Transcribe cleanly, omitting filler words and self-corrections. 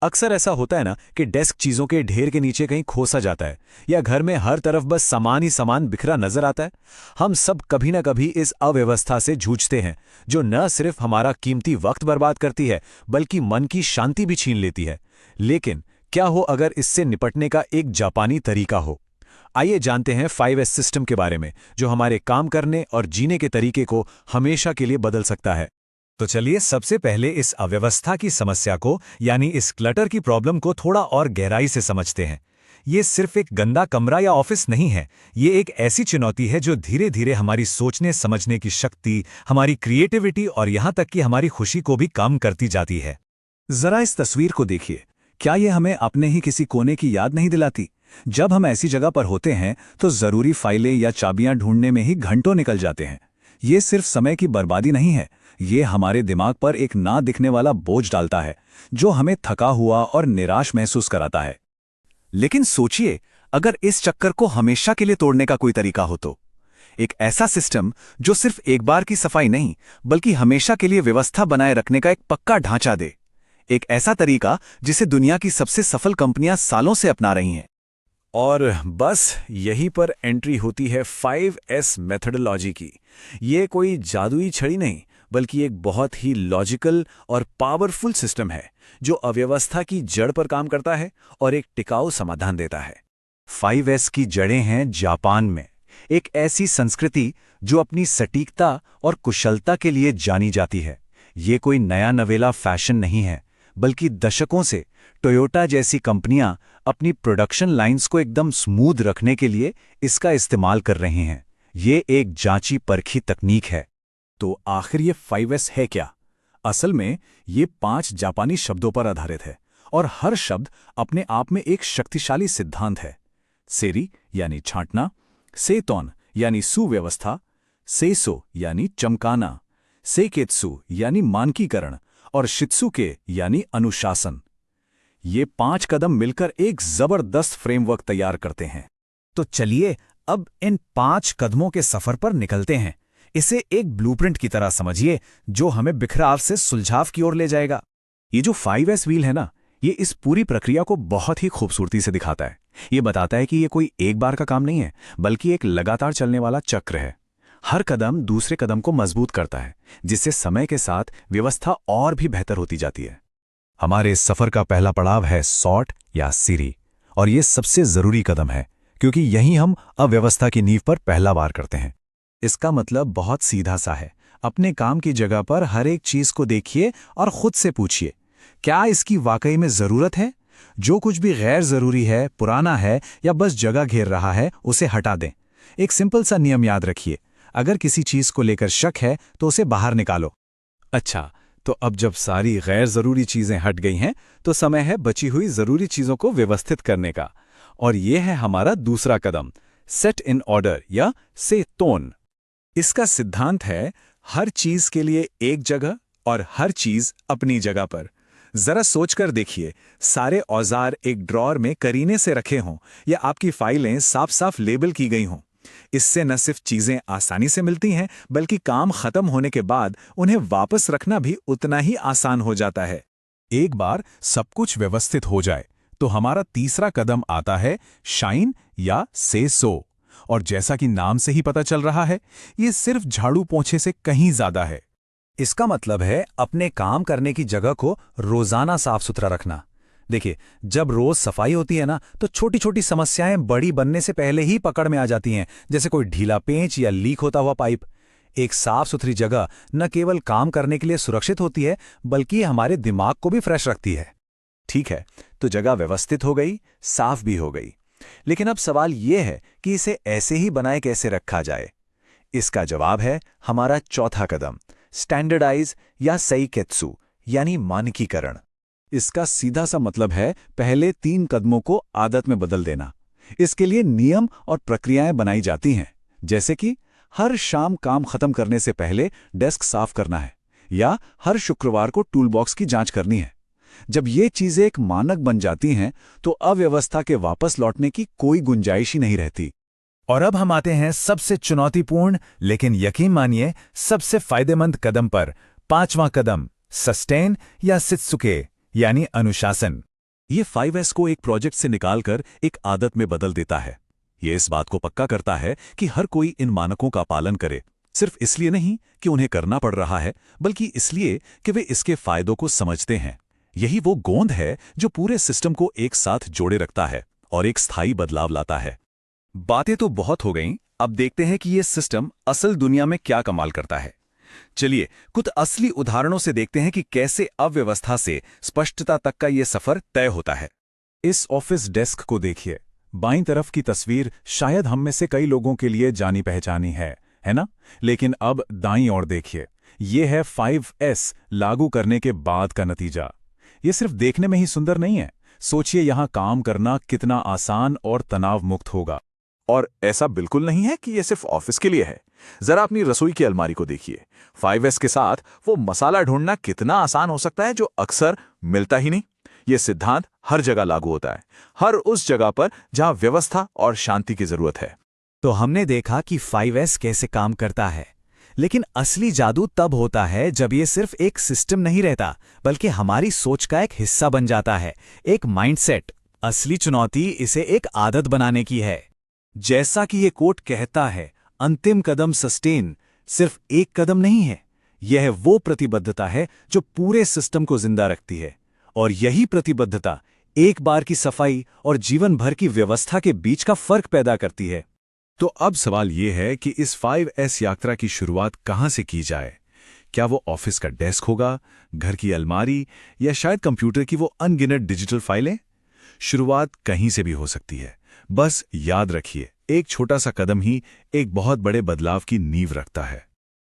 अक्सर ऐसा होता है ना कि डेस्क चीजों के ढेर के नीचे कहीं खोसा जाता है, या घर में हर तरफ बस सामान ही सामान बिखरा नजर आता है। हम सब कभी ना कभी इस अव्यवस्था से जूझते हैं, जो न सिर्फ हमारा कीमती वक्त बर्बाद करती है बल्कि मन की शांति भी छीन लेती है। लेकिन क्या हो अगर इससे निपटने का एक जापानी तरीका हो? आइए जानते हैं 5S सिस्टम के बारे में, जो हमारे काम करने और जीने के तरीके को हमेशा के लिए बदल सकता है। तो चलिए सबसे पहले इस अव्यवस्था की समस्या को, यानी इस क्लटर की प्रॉब्लम को थोड़ा और गहराई से समझते हैं। ये सिर्फ एक गंदा कमरा या ऑफिस नहीं है, ये एक ऐसी चुनौती है जो धीरे धीरे हमारी सोचने समझने की शक्ति, हमारी क्रिएटिविटी और यहाँ तक कि हमारी खुशी को भी कम करती जाती है। जरा इस तस्वीर को देखिए, क्या ये हमें अपने ही किसी कोने की याद नहीं दिलाती? जब हम ऐसी जगह पर होते हैं तो जरूरी फाइलें या चाबियां ढूंढने में ही घंटों निकल जाते हैं। ये सिर्फ समय की बर्बादी नहीं है, ये हमारे दिमाग पर एक ना दिखने वाला बोझ डालता है, जो हमें थका हुआ और निराश महसूस कराता है। लेकिन सोचिए, अगर इस चक्कर को हमेशा के लिए तोड़ने का कोई तरीका हो तो? एक ऐसा सिस्टम जो सिर्फ एक बार की सफाई नहीं, बल्कि हमेशा के लिए व्यवस्था बनाए रखने का एक पक्का ढांचा दे। एक ऐसा तरीका जिसे दुनिया की सबसे सफल कंपनियां सालों से अपना रही हैं। और बस यहीं पर एंट्री होती है 5S मेथडोलॉजी की। ये कोई जादुई छड़ी नहीं, बल्कि एक बहुत ही लॉजिकल और पावरफुल सिस्टम है, जो अव्यवस्था की जड़ पर काम करता है और एक टिकाऊ समाधान देता है। 5S की जड़ें हैं जापान में, एक ऐसी संस्कृति जो अपनी सटीकता और कुशलता के लिए जानी जाती है। ये कोई नया नवेला फैशन नहीं है, बल्कि दशकों से टोयोटा जैसी कंपनियां अपनी प्रोडक्शन लाइंस को एकदम स्मूथ रखने के लिए इसका इस्तेमाल कर रही हैं। ये एक जांची परखी तकनीक है। तो आखिर ये 5S है क्या? असल में ये 5 जापानी शब्दों पर आधारित है, और हर शब्द अपने आप में एक शक्तिशाली सिद्धांत है। सेरी यानी छांटना, सेतोन यानी सुव्यवस्था, सेसो यानी चमकाना, सेकेत्सु यानी मानकीकरण, और शित्सुके यानी अनुशासन। ये 5 कदम मिलकर एक जबरदस्त फ्रेमवर्क तैयार करते हैं। तो चलिए अब इन 5 कदमों के सफर पर निकलते हैं। इसे एक ब्लूप्रिंट की तरह समझिए, जो हमें बिखराव से सुलझाव की ओर ले जाएगा। ये जो 5S व्हील है ना, ये इस पूरी प्रक्रिया को बहुत ही खूबसूरती से दिखाता है। ये बताता है कि ये कोई एक बार का काम नहीं है, बल्कि एक लगातार चलने वाला चक्र है। हर कदम दूसरे कदम को मजबूत करता है, जिससे समय के साथ व्यवस्था और भी बेहतर होती जाती है। हमारे इस सफर का पहला पड़ाव है सॉर्ट या सीरी, और ये सबसे जरूरी कदम है, क्योंकि यहीं हम अव्यवस्था की नींव पर पहला वार करते हैं। इसका मतलब बहुत सीधा सा है। अपने काम की जगह पर हर एक चीज को देखिए और खुद से पूछिए, क्या इसकी वाकई में जरूरत है? जो कुछ भी गैर जरूरी है, पुराना है या बस जगह घेर रहा है, उसे हटा दें। एक सिंपल सा नियम याद रखिए, अगर किसी चीज को लेकर शक है तो उसे बाहर निकालो। अच्छा, तो अब जब सारी गैर जरूरी चीजें हट गई हैं, तो समय है बची हुई जरूरी चीजों को व्यवस्थित करने का। और यह है हमारा दूसरा कदम, सेट इन ऑर्डर या सेतोन। इसका सिद्धांत है हर चीज के लिए एक जगह और हर चीज अपनी जगह पर। जरा सोचकर देखिए, सारे औजार एक ड्रॉअर में करीने से रखे हों, या आपकी फाइलें साफ साफ लेबल की गई हों। इससे न सिर्फ चीजें आसानी से मिलती हैं, बल्कि काम खत्म होने के बाद उन्हें वापस रखना भी उतना ही आसान हो जाता है। एक बार सब कुछ व्यवस्थित हो जाए तो हमारा तीसरा कदम आता है शाइन या से सो। और जैसा कि नाम से ही पता चल रहा है, ये सिर्फ झाड़ू पोंछे से कहीं ज्यादा है। इसका मतलब है अपने काम करने की जगह को रोजाना साफ सुथरा रखना। देखिए, जब रोज सफाई होती है ना, तो छोटी छोटी समस्याएं बड़ी बनने से पहले ही पकड़ में आ जाती हैं, जैसे कोई ढीला पेंच या लीक होता हुआ पाइप। एक साफ सुथरी जगह न केवल काम करने के लिए सुरक्षित होती है, बल्कि हमारे दिमाग को भी फ्रेश रखती है। ठीक है, तो जगह व्यवस्थित हो गई, साफ भी हो गई। लेकिन अब सवाल यह है कि इसे ऐसे ही बनाए कैसे रखा जाए। इसका जवाब है हमारा चौथा कदम, स्टैंडर्डाइज या सेइकेत्सु यानी मानकीकरण। इसका सीधा सा मतलब है पहले 3 कदमों को आदत में बदल देना। इसके लिए नियम और प्रक्रियाएं बनाई जाती हैं, जैसे कि हर शाम काम खत्म करने से पहले डेस्क साफ करना है, या हर शुक्रवार को टूलबॉक्स की जांच करनी है। जब ये चीजें एक मानक बन जाती हैं, तो अव्यवस्था के वापस लौटने की कोई गुंजाइश ही नहीं रहती। और अब हम आते हैं सबसे चुनौतीपूर्ण, लेकिन यकीन मानिए सबसे फायदेमंद कदम पर। 5वां कदम, सस्टेन या शित्सुके यानी अनुशासन। ये 5S को एक प्रोजेक्ट से निकालकर एक आदत में बदल देता है। ये इस बात को पक्का करता है कि हर कोई इन मानकों का पालन करे, सिर्फ इसलिए नहीं कि उन्हें करना पड़ रहा है, बल्कि इसलिए कि वे इसके फायदों को समझते हैं। यही वो गोंद है जो पूरे सिस्टम को एक साथ जोड़े रखता है और एक स्थायी बदलाव लाता है। बातें तो बहुत हो गईं, अब देखते हैं कि ये सिस्टम असल दुनिया में क्या कमाल करता है। चलिए कुछ असली उदाहरणों से देखते हैं कि कैसे अव्यवस्था से स्पष्टता तक का ये सफर तय होता है। इस ऑफिस डेस्क को देखिए। बाईं तरफ की तस्वीर शायद हम में से कई लोगों के लिए जानी पहचानी है ना? लेकिन अब दाईं ओर देखिए। ये है 5S लागू करने के बाद का नतीजा। ये सिर्फ देखने में ही सुंदर नहीं है, सोचिए यहां काम करना कितना आसान और तनाव मुक्त होगा। और ऐसा बिल्कुल नहीं है कि यह सिर्फ ऑफिस के लिए है। जरा अपनी रसोई की अलमारी को देखिए। 5S के साथ वो मसाला ढूंढना कितना आसान हो सकता है जो अक्सर मिलता ही नहीं। ये सिद्धांत हर जगह लागू होता है, हर उस जगह पर जहां व्यवस्था और शांति की जरूरत है। तो हमने देखा कि 5S कैसे काम करता है, लेकिन असली जादू तब होता है जब ये सिर्फ एक सिस्टम नहीं रहता, बल्कि हमारी सोच का एक हिस्सा बन जाता है, एक माइंडसेट। असली चुनौती इसे एक आदत बनाने की है। जैसा कि ये कोट कहता है, अंतिम कदम सस्टेन सिर्फ एक कदम नहीं है, यह वो प्रतिबद्धता है जो पूरे सिस्टम को जिंदा रखती है। और यही प्रतिबद्धता एक बार की सफाई और जीवन भर की व्यवस्था के बीच का फर्क पैदा करती है। तो अब सवाल ये है कि इस 5S यात्रा की शुरुआत कहाँ से की जाए? क्या वो ऑफिस का डेस्क होगा, घर की अलमारी, या शायद कंप्यूटर की वो अनगिनत डिजिटल फाइलें? शुरुआत कहीं से भी हो सकती है। बस याद रखिए, एक छोटा सा कदम ही एक बहुत बड़े बदलाव की नींव रखता है।